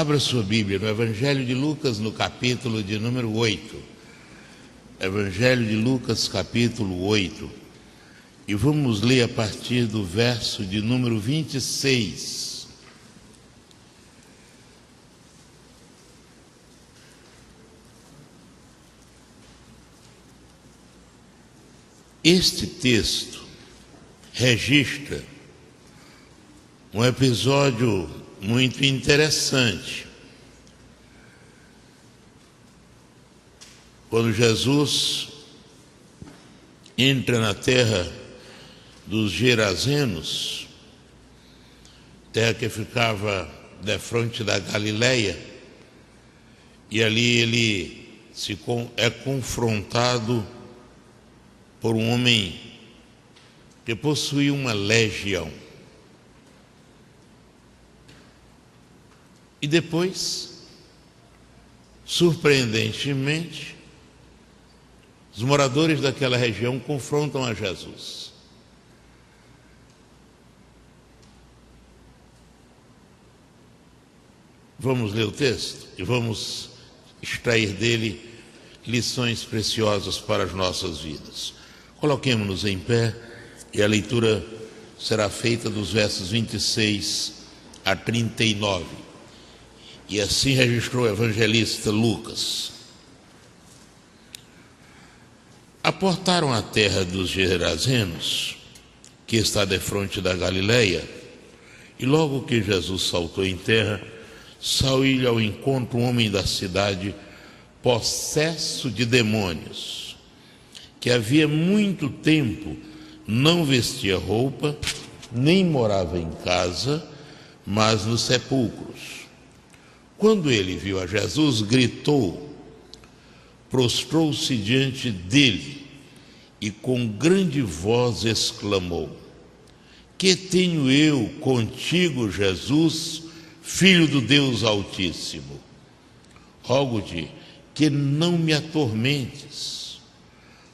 Abra sua Bíblia no Evangelho de Lucas, no capítulo de número 8. Evangelho de Lucas, capítulo 8. E vamos ler a partir do verso de número 26. Este texto registra um episódio muito interessante. Quando Jesus entra na terra dos Gerazenos, terra que ficava defronte da Galileia, e ali ele é confrontado por um homem que possuía uma legião. E depois, surpreendentemente, os moradores daquela região confrontam a Jesus. Vamos ler o texto e vamos extrair dele lições preciosas para as nossas vidas. Coloquemo-nos em pé e a leitura será feita dos versos 26 a 39. E assim registrou o evangelista Lucas. Aportaram a terra dos Gerazenos, que está defronte da Galileia, e logo que Jesus saltou em terra, saiu-lhe ao encontro um homem da cidade, possesso de demônios, que havia muito tempo não vestia roupa, nem morava em casa, mas nos sepulcros. Quando ele viu a Jesus, gritou, prostrou-se diante dele e com grande voz exclamou: Que tenho eu contigo, Jesus, Filho do Deus Altíssimo? Rogo-te que não me atormentes.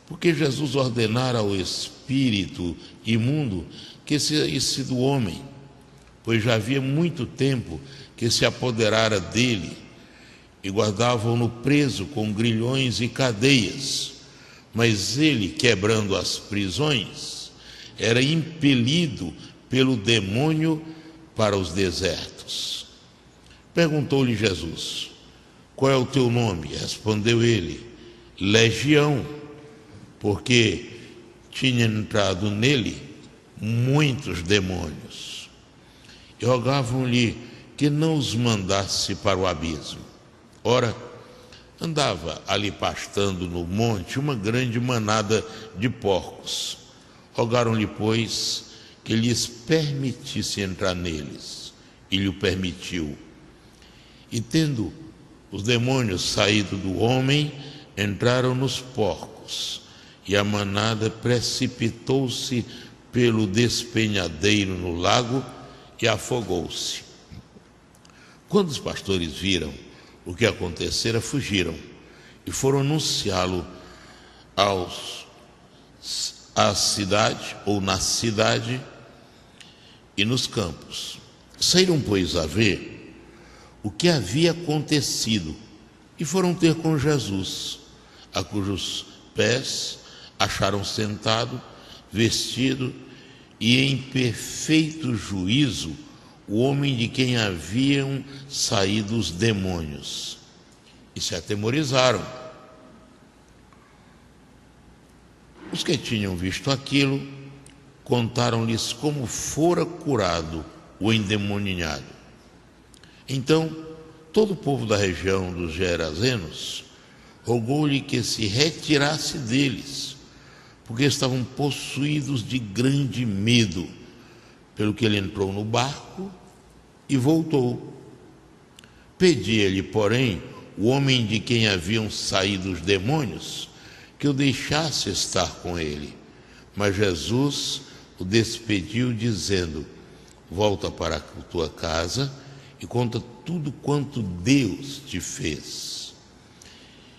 Porque Jesus ordenara ao espírito imundo que saísse do homem, pois já havia muito tempo que se apoderara dele, e guardavam-no preso com grilhões e cadeias. Mas ele, quebrando as prisões, era impelido pelo demônio para os desertos. Perguntou-lhe Jesus: Qual é o teu nome? Respondeu ele: Legião, porque tinha entrado nele muitos demônios. E rogavam-lhe que não os mandasse para o abismo. Ora, andava ali pastando no monte uma grande manada de porcos. Rogaram-lhe, pois, que lhes permitisse entrar neles, e lhe o permitiu. E tendo os demônios saído do homem, entraram nos porcos, e a manada precipitou-se pelo despenhadeiro no lago e afogou-se. Quando os pastores viram o que acontecera, fugiram e foram anunciá-lo à cidade, ou na cidade e nos campos. Saíram, pois, a ver o que havia acontecido e foram ter com Jesus, a cujos pés acharam sentado, vestido e em perfeito juízo o homem de quem haviam saído os demônios, e se atemorizaram. Os que tinham visto aquilo contaram-lhes como fora curado o endemoniado. Então todo o povo da região dos Gerazenos rogou-lhe que se retirasse deles, porque estavam possuídos de grande medo. Pelo que ele entrou no barco e voltou. Pedia-lhe, porém, o homem de quem haviam saído os demônios, que o deixasse estar com ele. Mas Jesus o despediu, dizendo: Volta para a tua casa e conta tudo quanto Deus te fez.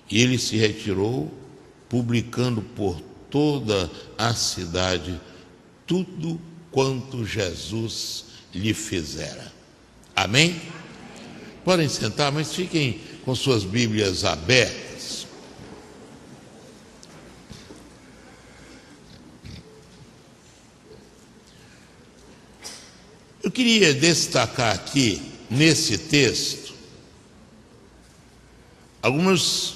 E ele se retirou, publicando por toda a cidade tudo quanto Jesus lhe fizera. Amém? Podem sentar, mas fiquem com suas Bíblias abertas. Eu queria destacar aqui, nesse texto, algumas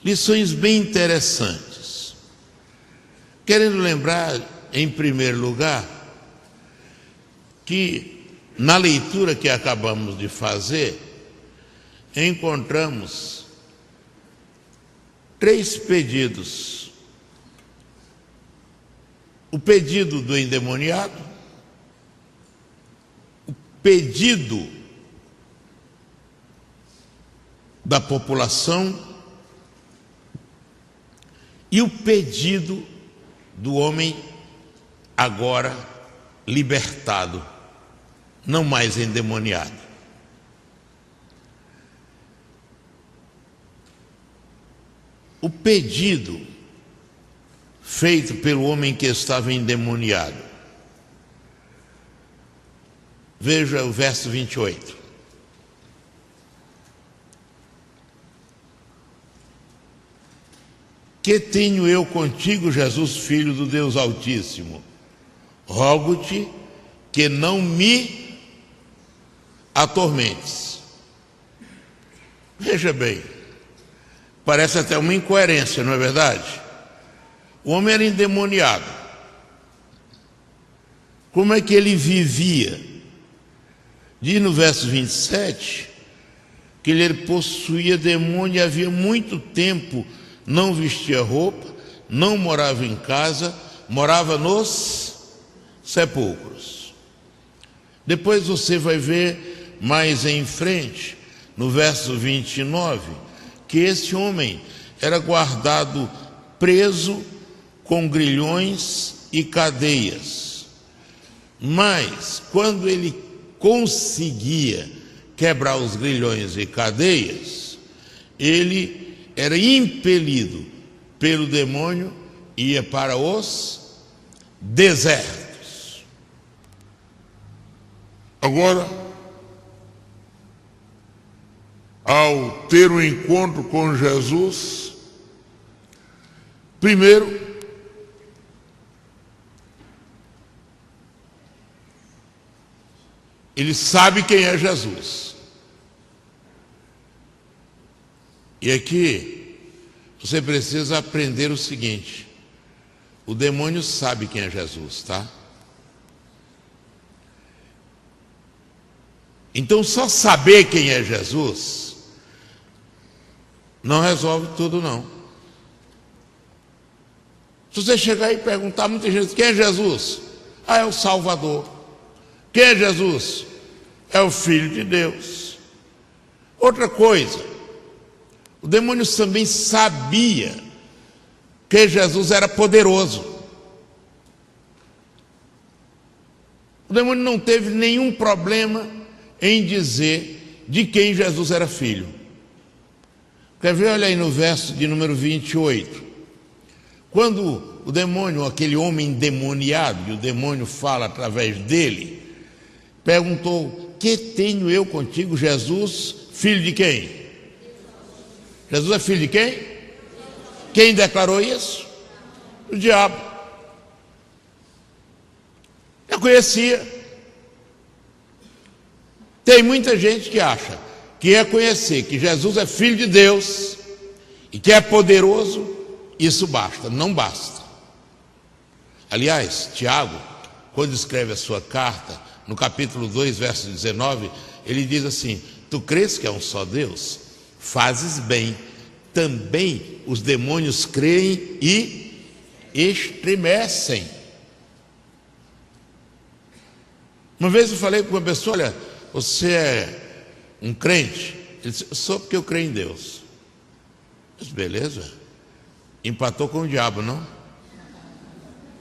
lições bem interessantes. Querendo lembrar, em primeiro lugar, que na leitura que acabamos de fazer, encontramos 3 pedidos. O pedido do endemoniado, o pedido da população e o pedido do homem agora libertado, não mais endemoniado. O pedido feito pelo homem que estava endemoniado. Veja o verso 28. Que tenho eu contigo, Jesus, Filho do Deus Altíssimo? Rogo-te que não me atormentes. Veja bem, parece até uma incoerência, não é verdade? O homem era endemoniado. Como é que ele vivia? Diz no verso 27 que ele possuía demônio e havia muito tempo não vestia roupa, não morava em casa, morava nos sepulcros. Depois você vai ver mais em frente, no verso 29, que esse homem era guardado preso com grilhões e cadeias. Mas quando ele conseguia quebrar os grilhões e cadeias, ele era impelido pelo demônio e ia para os desertos. Agora, ao ter um encontro com Jesus, primeiro, ele sabe quem é Jesus. E aqui você precisa aprender o seguinte: o demônio sabe quem é Jesus, tá? Então só saber quem é Jesus não resolve tudo, não. Se você chegar e perguntar a muita gente: quem é Jesus? Ah, é o Salvador. Quem é Jesus? É o Filho de Deus. Outra coisa, o demônio também sabia que Jesus era poderoso. O demônio não teve nenhum problema em dizer de quem Jesus era filho. Quer ver? Olha aí no verso de número 28. Quando o demônio, aquele homem endemoniado, e o demônio fala através dele, perguntou: que tenho eu contigo, Jesus, filho de quem? Jesus é filho de quem? Quem declarou isso? O diabo. Eu conhecia. Tem muita gente que acha que é conhecer que Jesus é filho de Deus e que é poderoso, isso basta. Não basta. Aliás, Tiago, quando escreve a sua carta, no capítulo 2, verso 19, ele diz assim: tu crês que é um só Deus? Fazes bem, também os demônios creem e estremecem. Uma vez eu falei com uma pessoa: olha, você é um crente? Ele disse: sou, porque eu creio em Deus. Eu disse: beleza, empatou com o diabo, não?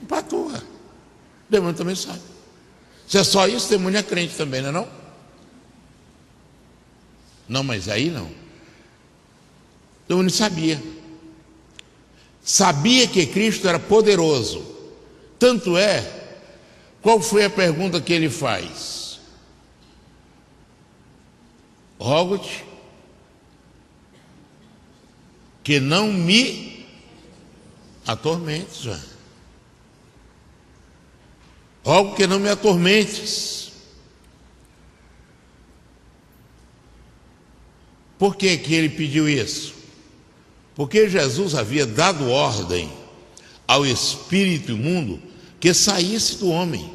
Empatou, o demônio também sabe. Se é só isso, o demônio é crente também, não é não? Não, mas aí não. O demônio sabia que Cristo era poderoso. Tanto é, qual foi a pergunta que ele faz? rogo-te que não me atormentes, João. Rogo que não me atormentes. Por que que ele pediu isso? Porque Jesus havia dado ordem ao espírito imundo que saísse do homem.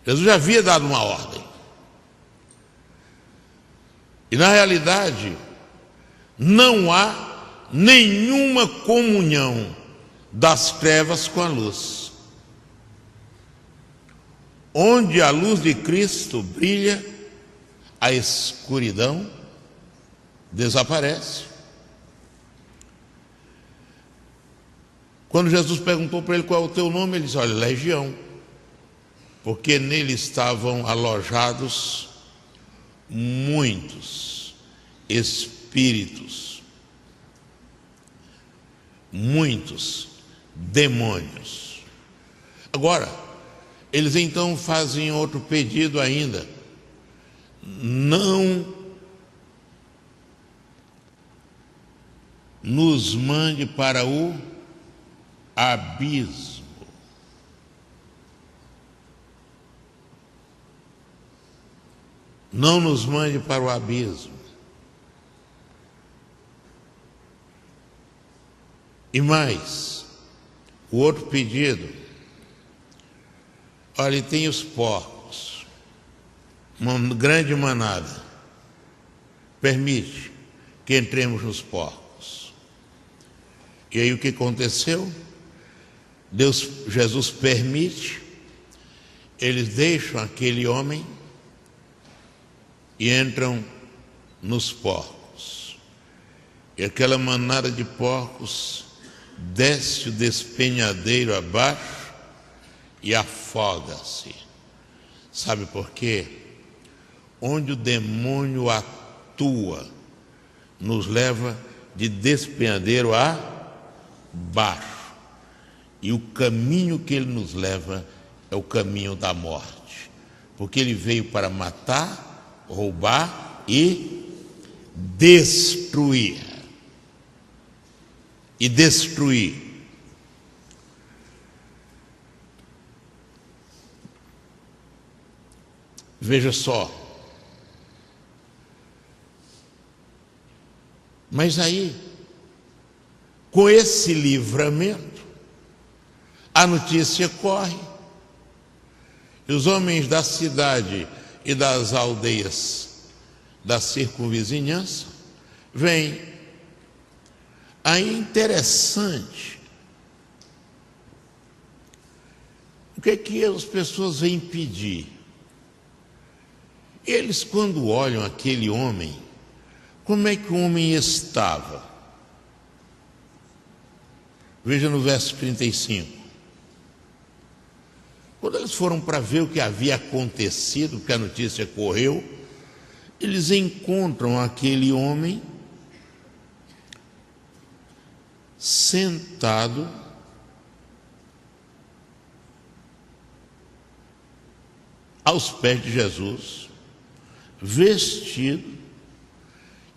Jesus já havia dado uma ordem. E na realidade, não há nenhuma comunhão das trevas com a luz. Onde a luz de Cristo brilha, a escuridão desaparece. Quando Jesus perguntou para ele qual é o teu nome, ele disse: olha, Legião, porque nele estavam alojados muitos espíritos, muitos demônios. Agora, eles então fazem outro pedido ainda: não nos mande para o abismo. Não nos mande para o abismo. E mais, o outro pedido: olha, tem os porcos, uma grande manada, permite que entremos nos porcos. E aí o que aconteceu? Jesus permite, eles deixam aquele homem e entram nos porcos. E aquela manada de porcos desce o despenhadeiro abaixo e afoga-se. Sabe por quê? Onde o demônio atua, nos leva de despenhadeiro abaixo. E o caminho que ele nos leva é o caminho da morte. Porque ele veio para matar, roubar e destruir. E destruir. Veja só. Mas aí, com esse livramento, a notícia corre. E os homens da cidade e das aldeias da circunvizinhança vêm. Aí é interessante o que é que as pessoas vêm pedir. Eles, quando olham aquele homem, como é que o homem estava? Veja no verso 35. Quando eles foram para ver o que havia acontecido, porque a notícia correu, eles encontram aquele homem sentado aos pés de Jesus, vestido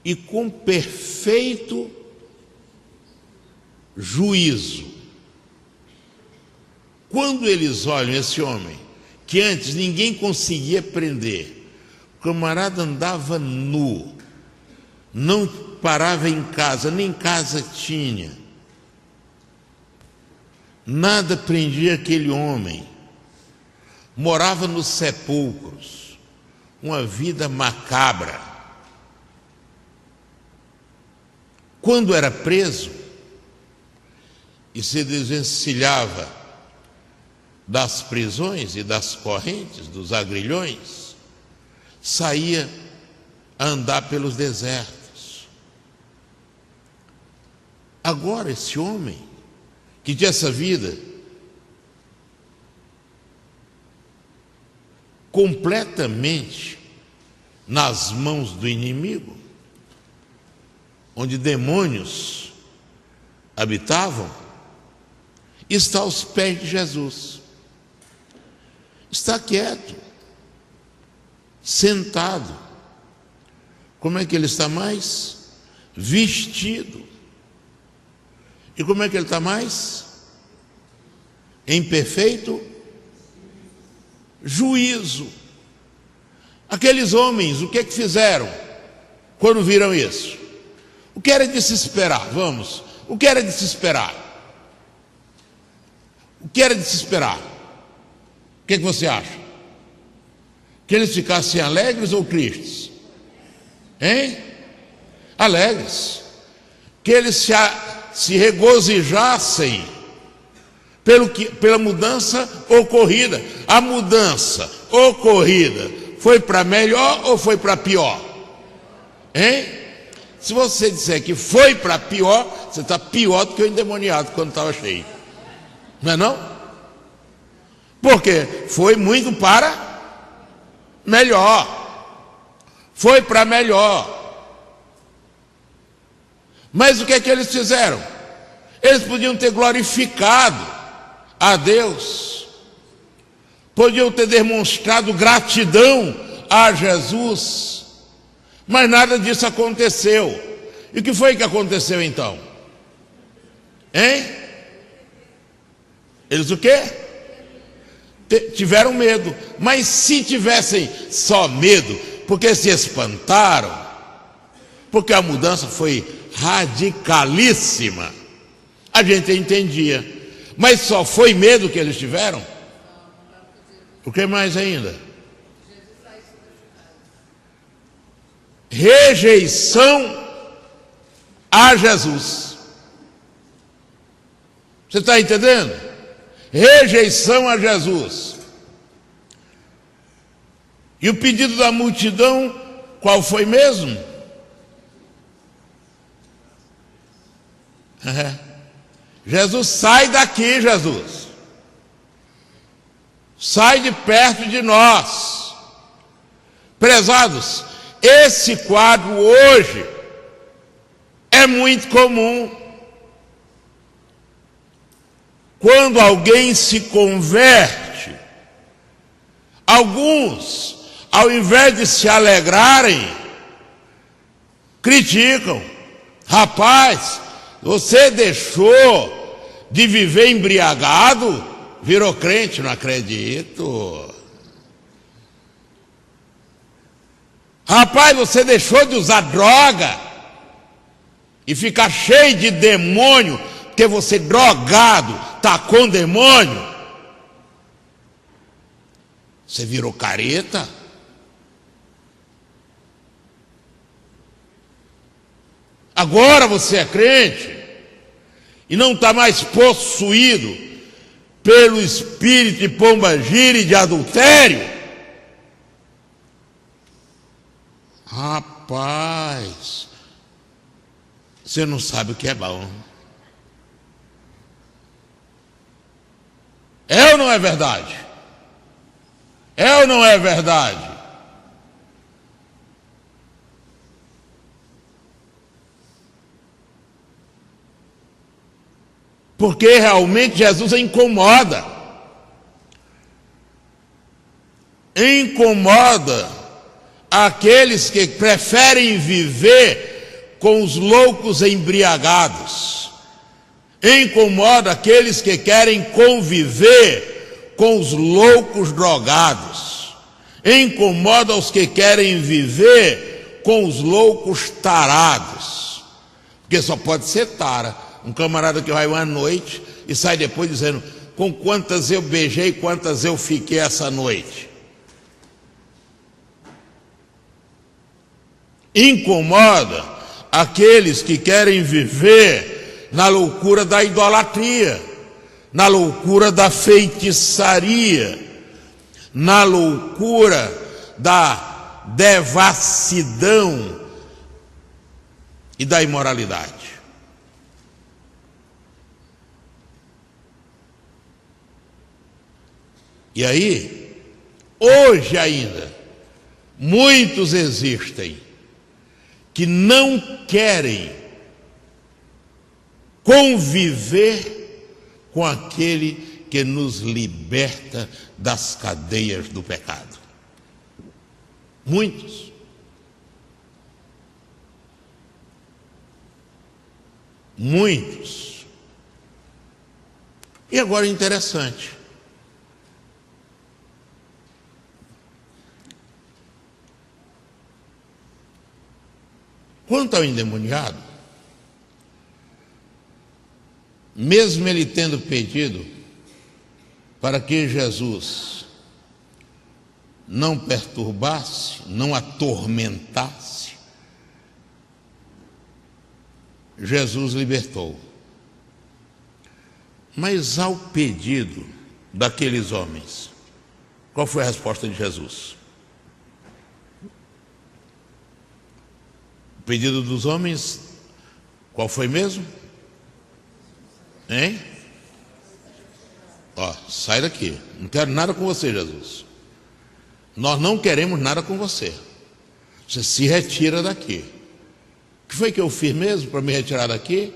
e com perfeito juízo. Quando eles olham esse homem, que antes ninguém conseguia prender, o camarada andava nu, não parava em casa, nem casa tinha, nada prendia aquele homem, morava nos sepulcros, uma vida macabra. Quando era preso e se desvencilhava das prisões e das correntes, dos agrilhões, saía a andar pelos desertos. Agora esse homem, que tinha essa vida completamente nas mãos do inimigo, onde demônios habitavam, está aos pés de Jesus. Está quieto, sentado, como é que ele está mais? Vestido. E como é que ele está mais? Em perfeito juízo. Aqueles homens, o que é que fizeram quando viram isso? O que era de se esperar? Vamos, o que era de se esperar? O que era de se esperar? O que é que você acha? Que eles ficassem alegres ou tristes? Hein? Alegres. Que eles se regozijassem pela mudança ocorrida. A mudança ocorrida foi para melhor ou foi para pior? Hein? Se você disser que foi para pior, você está pior do que o endemoniado quando estava cheio. Não é não? Porque foi muito para melhor. Foi para melhor. Mas o que é que eles fizeram? Eles podiam ter glorificado a Deus, podiam ter demonstrado gratidão a Jesus, mas nada disso aconteceu. E o que foi que aconteceu então? Hein? Eles o quê? Tiveram medo. Mas se tivessem só medo, porque se espantaram, porque a mudança foi radicalíssima, a gente entendia. Mas só foi medo que eles tiveram? O que mais ainda? Rejeição a Jesus. Você está entendendo? Rejeição a Jesus. E o pedido da multidão, qual foi mesmo? Jesus, sai daqui, Jesus. Sai de perto de nós. Prezados, esse quadro hoje é muito comum. Quando alguém se converte, alguns, ao invés de se alegrarem, criticam. Rapaz, você deixou de viver embriagado, virou crente? Não acredito. Rapaz, você deixou de usar droga e ficar cheio de demônio, porque você drogado está com demônio? Você virou careta? Agora você é crente e não está mais possuído pelo espírito de pombagira e de adultério? Rapaz, você não sabe o que é bom. É ou não é verdade? É ou não é verdade? Porque realmente Jesus incomoda. Incomoda aqueles que preferem viver com os loucos embriagados. Incomoda aqueles que querem conviver com os loucos drogados. Incomoda os que querem viver com os loucos tarados. Porque só pode ser tara. Um camarada que vai uma noite e sai depois dizendo: com quantas eu beijei, quantas eu fiquei essa noite. Incomoda aqueles que querem viver na loucura da idolatria, na loucura da feitiçaria, na loucura da devassidão e da imoralidade. E aí, hoje ainda, muitos existem que não querem conviver com aquele que nos liberta das cadeias do pecado. Muitos. Muitos. E agora interessante. Quanto ao endemoniado, mesmo ele tendo pedido para que Jesus não perturbasse, não atormentasse, Jesus libertou. Mas ao pedido daqueles homens, qual foi a resposta de Jesus? O pedido dos homens, qual foi mesmo? Hein? Sai daqui, não quero nada com você, Jesus. Nós não queremos nada com você. Você se retira daqui. O que foi que eu fiz mesmo para me retirar daqui?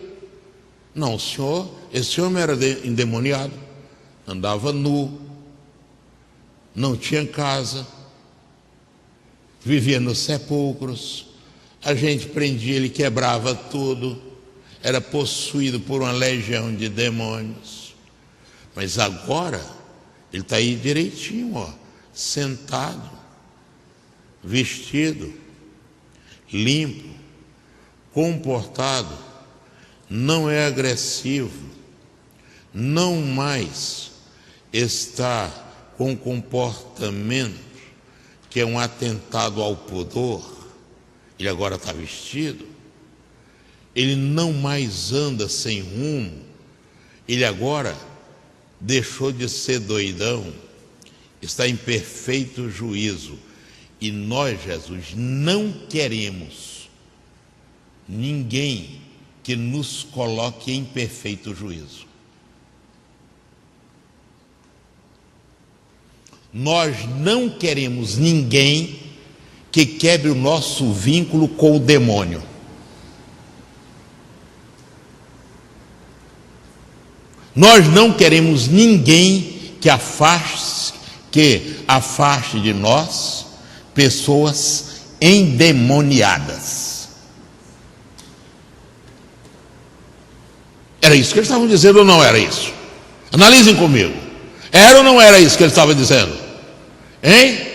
Não, esse homem era endemoniado, andava nu, não tinha casa, vivia nos sepulcros, a gente prendia ele, quebrava tudo, era possuído por uma legião de demônios. Mas agora ele está aí direitinho, sentado, vestido, limpo, comportado, não é agressivo, não mais está com comportamento que é um atentado ao pudor. Ele agora está vestido, ele não mais anda sem rumo, ele agora deixou de ser doidão, está em perfeito juízo. E nós, Jesus, não queremos ninguém que nos coloque em perfeito juízo. Nós não queremos ninguém que quebre o nosso vínculo com o demônio. Nós não queremos ninguém que afaste de nós pessoas endemoniadas. Era isso que eles estavam dizendo ou não era isso? Analisem comigo. Era ou não era isso que ele estava dizendo? Hein?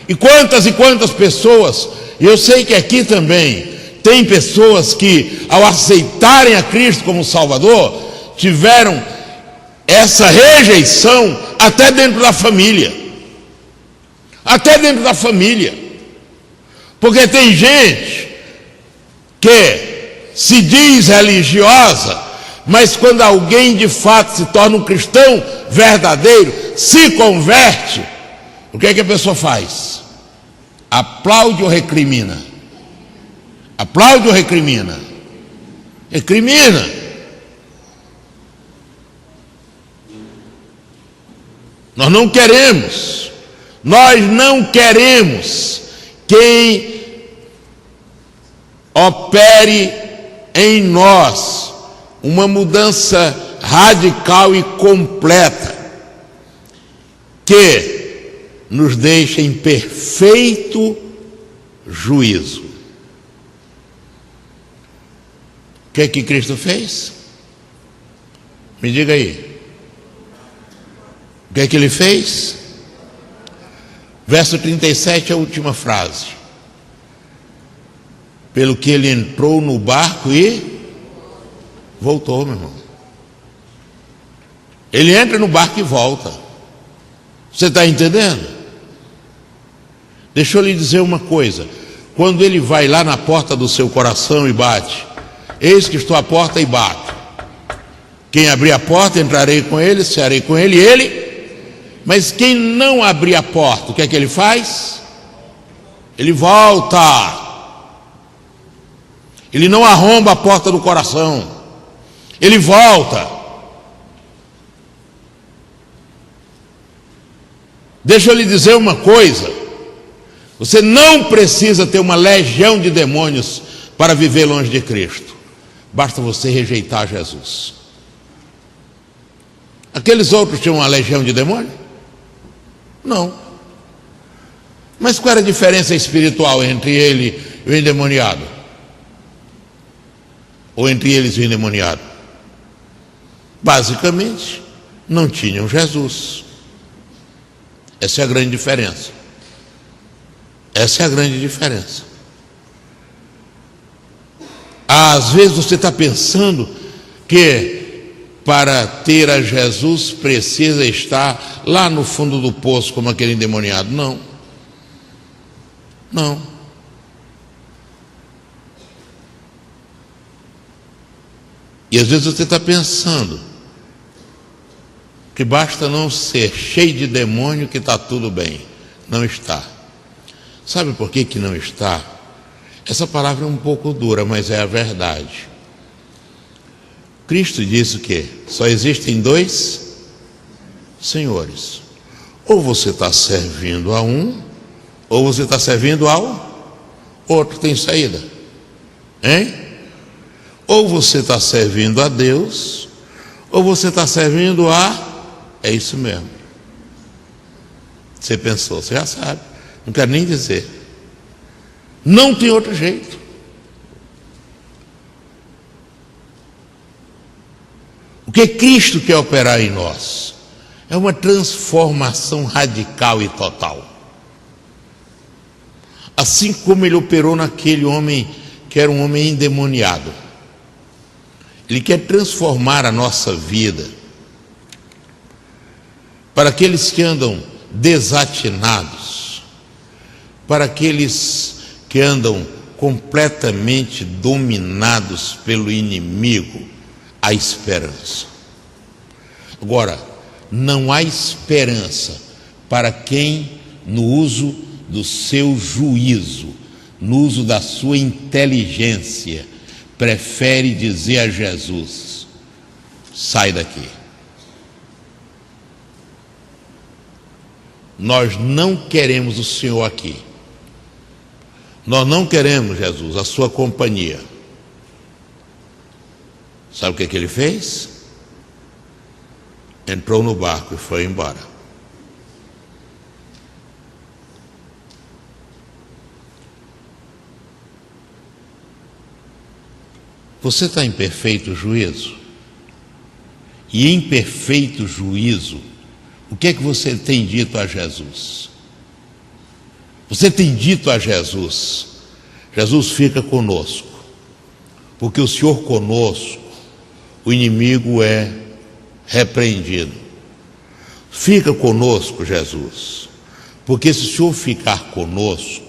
E quantas pessoas, e eu sei que aqui também tem pessoas que, ao aceitarem a Cristo como Salvador, tiveram essa rejeição até dentro da família. Até dentro da família. Porque tem gente que se diz religiosa, mas quando alguém de fato se torna um cristão verdadeiro, se converte, o que é que a pessoa faz? Aplaude ou recrimina? Aplaude ou recrimina? Recrimina. Nós não queremos quem opere em nós uma mudança radical e completa, que nos deixa em perfeito juízo. O que é que Cristo fez? Me diga aí. O que é que ele fez? Verso 37, a última frase. Pelo que ele entrou no barco e voltou, meu irmão. Ele entra no barco e volta. Você está entendendo? Deixa eu lhe dizer uma coisa. Quando ele vai lá na porta do seu coração e bate, eis que estou à porta e bato. Quem abrir a porta, entrarei com ele, cearei com ele, e ele. Mas quem não abrir a porta, o que é que ele faz? Ele volta. Ele não arromba a porta do coração. Ele volta. Deixa eu lhe dizer uma coisa. Você não precisa ter uma legião de demônios para viver longe de Cristo. Basta você rejeitar Jesus. Aqueles outros tinham uma legião de demônios? Não. Mas qual era a diferença espiritual entre ele e o endemoniado? ou entre eles e o endemoniado? Basicamente, não tinham Jesus. Essa é a grande diferença. Essa é a grande diferença. Às vezes você está pensando que para ter a Jesus precisa estar lá no fundo do poço como aquele endemoniado. Não. Não. E às vezes você está pensando que basta não ser cheio de demônio que está tudo bem. Não está. Sabe por que não está? Essa palavra é um pouco dura, mas é a verdade. Cristo disse que só existem dois senhores. Ou você está servindo a um, ou você está servindo ao outro. Tem saída, hein? Ou você está servindo a Deus, ou você está servindo a... É isso mesmo. Você pensou, você já sabe. Não quero nem dizer. Não tem outro jeito. O que Cristo quer operar em nós é uma transformação radical e total. Assim como ele operou naquele homem que era um homem endemoniado. Ele quer transformar a nossa vida para aqueles que andam desatinados, para aqueles que andam completamente dominados pelo inimigo, a esperança. Agora, não há esperança para quem, no uso do seu juízo, no uso da sua inteligência, prefere dizer a Jesus: sai daqui. Nós não queremos o Senhor aqui. Nós não queremos, Jesus, a sua companhia. Sabe o que ele fez? Entrou no barco e foi embora. Você está em perfeito juízo? E em perfeito juízo, o que é que você tem dito a Jesus? Você tem dito a Jesus: Jesus, fica conosco, porque o Senhor conosco, o inimigo é repreendido. Fica conosco, Jesus, porque se o Senhor ficar conosco,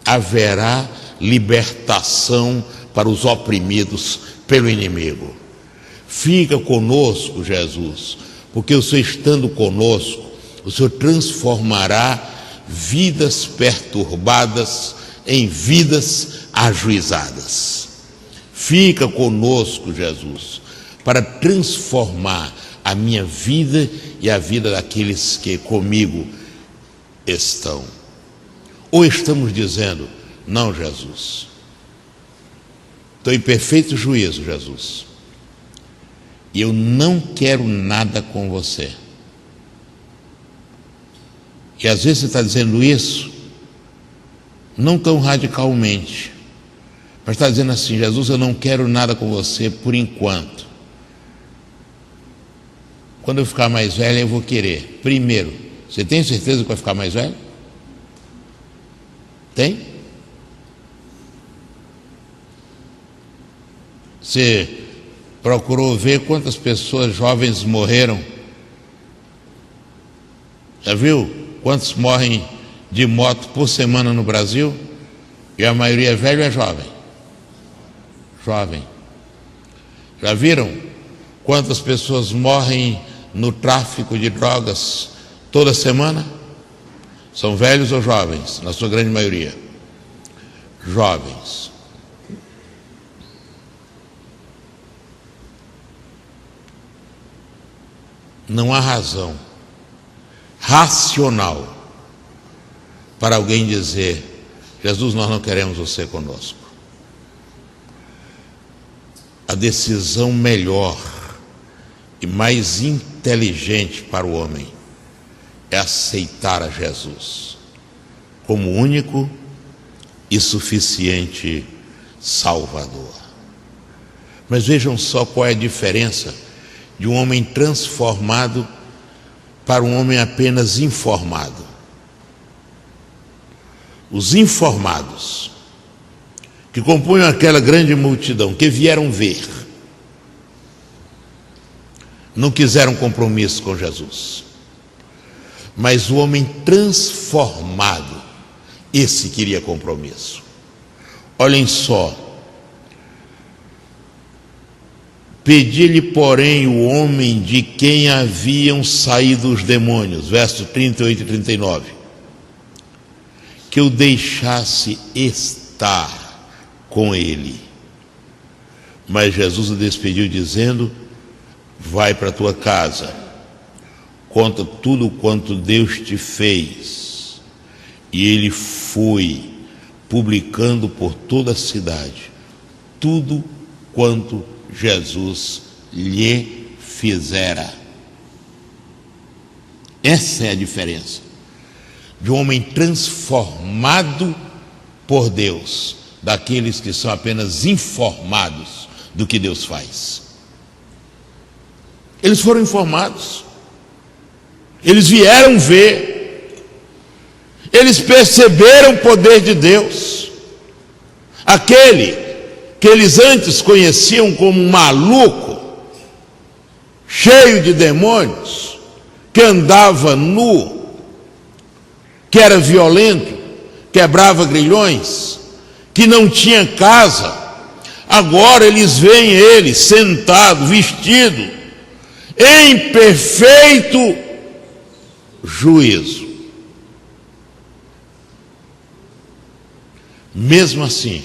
haverá libertação para os oprimidos pelo inimigo. Fica conosco, Jesus, porque o Senhor estando conosco, o Senhor transformará vidas perturbadas em vidas ajuizadas. Fica conosco, Jesus, para transformar a minha vida e a vida daqueles que comigo estão. Ou estamos dizendo: não, Jesus, estou em perfeito juízo, Jesus, e eu não quero nada com você. E às vezes você está dizendo isso, não tão radicalmente, mas está dizendo assim: Jesus, eu não quero nada com você por enquanto. Quando eu ficar mais velho, eu vou querer. Primeiro, você tem certeza que vai ficar mais velho? Tem? Você procurou ver quantas pessoas jovens morreram? Já viu quantos morrem de moto por semana no Brasil? E a maioria é velho ou é jovem? Jovem. Já viram quantas pessoas morrem no tráfico de drogas toda semana? São velhos ou jovens? Na sua grande maioria, jovens. Não há razão racional para alguém dizer: Jesus, nós não queremos você conosco. A decisão melhor e mais inteligente para o homem é aceitar a Jesus como único e suficiente Salvador. Mas vejam só qual é a diferença de um homem transformado para um homem apenas informado. Os informados, que compunham aquela grande multidão, que vieram ver, não quiseram compromisso com Jesus. Mas o homem transformado, esse queria compromisso. Olhem só. Pedi-lhe, porém, o homem de quem haviam saído os demônios, versos 38 e 39, que o deixasse estar com ele. Mas Jesus o despediu, dizendo: vai para a tua casa, conta tudo quanto Deus te fez. E ele foi, publicando por toda a cidade tudo quanto Jesus lhe fizera. Essa é a diferença de um homem transformado por Deus, daqueles que são apenas informados do que Deus faz. Eles foram informados, eles vieram ver, eles perceberam o poder de Deus. Aquele que eles antes conheciam como um maluco, cheio de demônios, que andava nu, que era violento, quebrava grilhões, que não tinha casa, agora eles veem ele sentado, vestido, em perfeito juízo. Mesmo assim,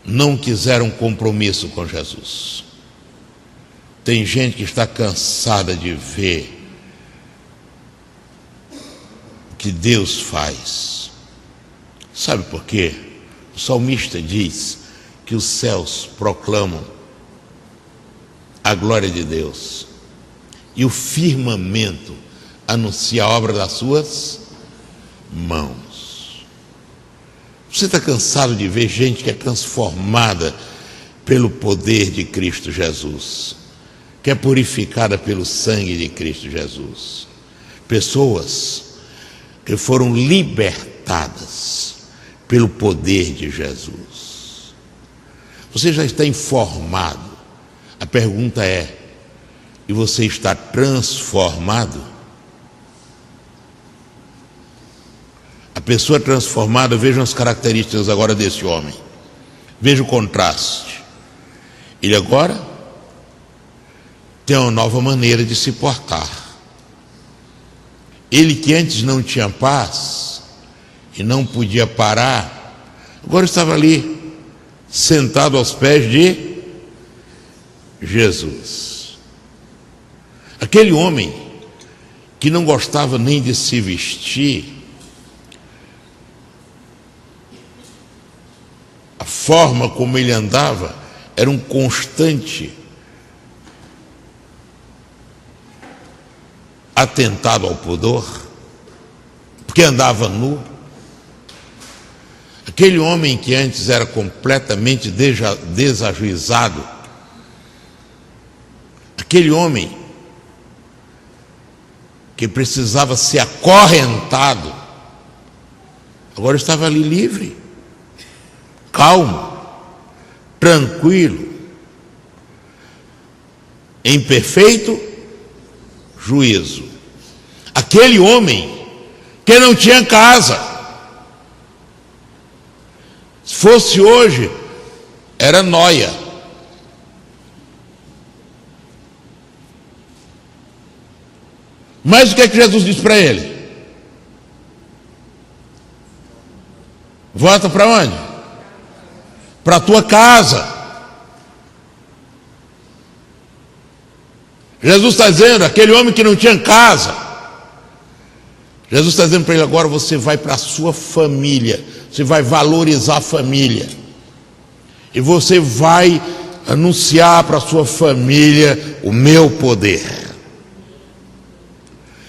não quiseram compromisso com Jesus. Tem gente que está cansada de ver o que Deus faz. Sabe por quê? O salmista diz que os céus proclamam a glória de Deus e o firmamento anuncia a obra das suas mãos. Você está cansado de ver gente que é transformada pelo poder de Cristo Jesus, que é purificada pelo sangue de Cristo Jesus. Pessoas que foram libertadas pelo poder de Jesus. Você já está informado. A pergunta é: e você está transformado? A pessoa transformada, vejam as características agora desse homem. Veja o contraste. Ele agora tem uma nova maneira de se portar. Ele que antes não tinha paz e não podia parar, agora estava ali, sentado aos pés de Jesus. Aquele homem que não gostava nem de se vestir, a forma como ele andava era um constante atentado ao pudor, porque andava nu. Aquele homem que antes era completamente desajuizado, aquele homem que precisava ser acorrentado, agora estava ali livre, calmo, tranquilo, em perfeito juízo. Aquele homem que não tinha casa, se fosse hoje, era nóia. Mas o que é que Jesus disse para ele? Volta para onde? Para a tua casa. Jesus está dizendo, aquele homem que não tinha casa, Jesus está dizendo para ele: agora você vai para a sua família, você vai valorizar a família, e você vai anunciar para a sua família o meu poder,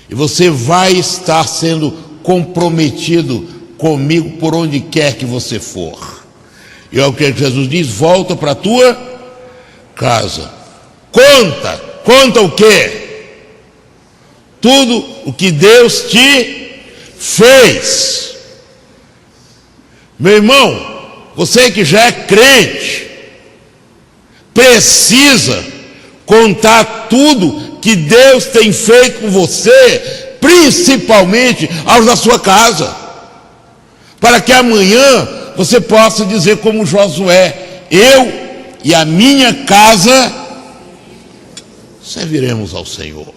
e você vai estar sendo comprometido comigo por onde quer que você for. E é o que Jesus diz: volta para a tua casa. Conta o quê? Tudo o que Deus te fez. Meu irmão, você que já é crente, precisa contar tudo que Deus tem feito com você, principalmente aos da sua casa, para que amanhã você possa dizer como Josué: eu e a minha casa serviremos ao Senhor.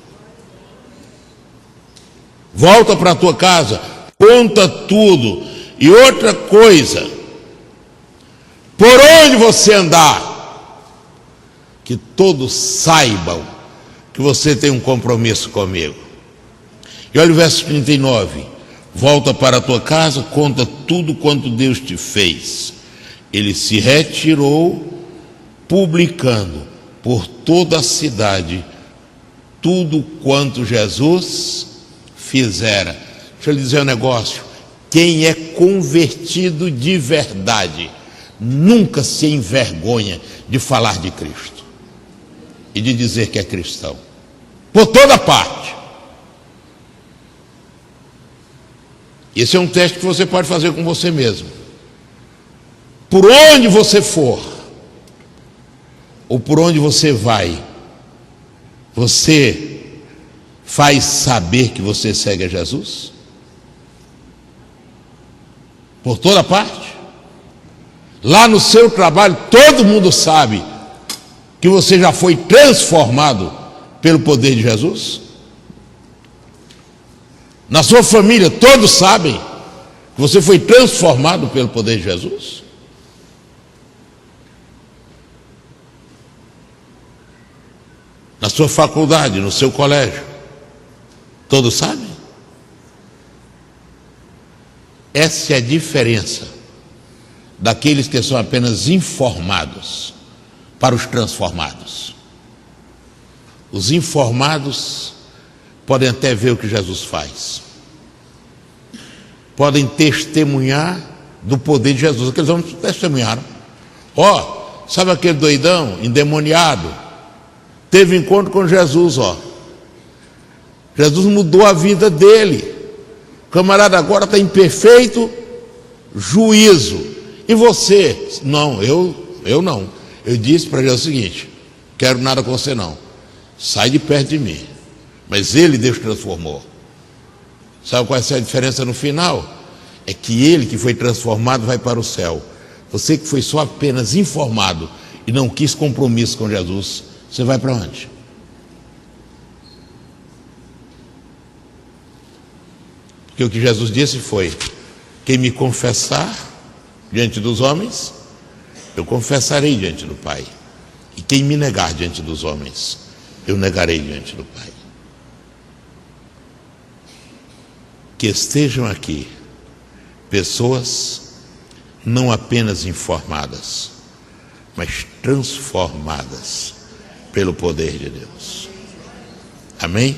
Volta para a tua casa, conta tudo. E outra coisa, por onde você andar, que todos saibam que você tem um compromisso comigo. E olha o verso 39, volta para a tua casa, conta tudo quanto Deus te fez. Ele se retirou, publicando por toda a cidade tudo quanto Jesus fizera. Deixa eu lhe dizer um negócio: quem é convertido de verdade nunca se envergonha de falar de Cristo e de dizer que é cristão, por toda parte. Esse é um teste que você pode fazer com você mesmo. Por onde você for, ou por onde você vai, você faz saber que você segue a Jesus? Por toda parte. Lá no seu trabalho, todo mundo sabe que você já foi transformado pelo poder de Jesus? Na sua família, todos sabem que você foi transformado pelo poder de Jesus? Na sua faculdade, no seu colégio, todos sabem? Essa é a diferença daqueles que são apenas informados para os transformados. Os informados podem até ver o que Jesus faz, podem testemunhar do poder de Jesus. Aqueles homens testemunharam. Sabe aquele doidão, endemoniado, teve encontro com Jesus, Jesus mudou a vida dele. O camarada agora está em perfeito juízo. E você? Não, eu não. Eu disse para Jesus o seguinte: quero nada com você não. Sai de perto de mim. Mas ele, Deus transformou. Sabe qual é a diferença no final? É que ele que foi transformado vai para o céu. Você que foi só apenas informado e não quis compromisso com Jesus, você vai para onde? Porque o que Jesus disse foi: quem me confessar diante dos homens, eu confessarei diante do Pai. E quem me negar diante dos homens, eu negarei diante do Pai. Que estejam aqui pessoas não apenas informadas, mas transformadas pelo poder de Deus. Amém?